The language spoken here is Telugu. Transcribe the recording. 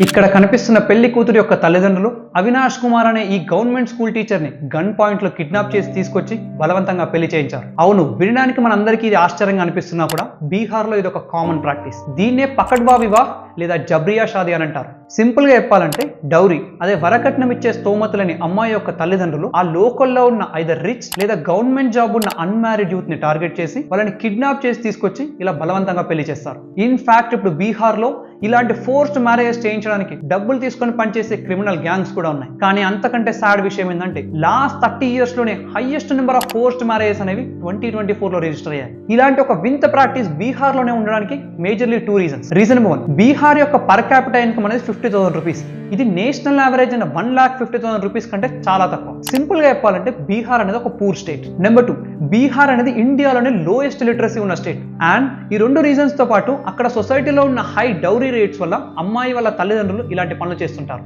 ఇక్కడ కనిపిస్తున్న పెళ్లి కూతురు యొక్క తల్లిదండ్రులు అవినాష్ కుమార్ అనే ఈ గవర్నమెంట్ స్కూల్ టీచర్ ని గన్ పాయింట్ లో కిడ్నాప్ చేసి తీసుకొచ్చి బలవంతంగా పెళ్లి చేయించారు. అవును, వినడానికి మనందరికీ ఇది ఆశ్చర్యంగా అనిపిస్తున్నా కూడా బీహార్ లో ఇది ఒక కామన్ ప్రాక్టీస్. దీన్నే పకడ్బా వివాహ్ లేదా జబ్రియా షాదీ అని అంటారు. సింపుల్ గా చెప్పాలంటే డౌరీ, అదే వరకట్నం ఇచ్చే స్తోమతులని అమ్మాయి యొక్క తల్లిదండ్రులు ఆ లోకల్లో ఉన్న ఐదర్ రిచ్ లేదా గవర్నమెంట్ జాబ్ ఉన్న అన్మ్యారీడ్ యూత్ ని టార్గెట్ చేసి వాళ్ళని కిడ్నాప్ చేసి తీసుకొచ్చి ఇలా బలవంతంగా పెళ్లి చేస్తారు. ఇన్ ఫ్యాక్ట్ ఇప్పుడు బీహార్ లో ఇలాంటి ఫోర్స్డ్ మ్యారేజెస్ చేయించడానికి డబ్బులు తీసుకొని పనిచేసే క్రిమినల్ గ్యాంగ్స్ కూడా ఉన్నాయి. కానీ అంతకంటే సాడ్ విషయం ఏంటంటే లాస్ట్ 30 years లోనే highest number of forced marriages అనేవి 2024 లో రిజిస్టర్ అయ్యాయి. ఇలాంటి ఒక వింత ప్రాక్టీస్ బీహార్ లోనే ఉండడానికి majorly 2 reasons. Reason number 1, Bihar యొక్క పర్ క్యాపిటల్ ఇన్కమ్ అనేది 50,000 రూపీస్. ఇది నేషనల్ యావరేజ్ అయిన 1,50,000 రూపీస్ కంటే చాలా తక్కువ. సింపుల్ గా చెప్పాలంటే బీహార్ అనేది ఒక పూర్ స్టేట్. నెంబర్ 2, బీహార్ అనేది ఇండియాలోనే లోయెస్ట్ లిటరసీ ఉన్న స్టేట్. అండ్ ఈ 2 రీజన్స్ తో పాటు అక్కడ సొసైటీలో ఉన్న హై డౌరీ రేట్స్ వల్ల అమ్మాయి వాళ్ళ తల్లిదండ్రులు ఇలాంటి పనులు చేస్తుంటారు.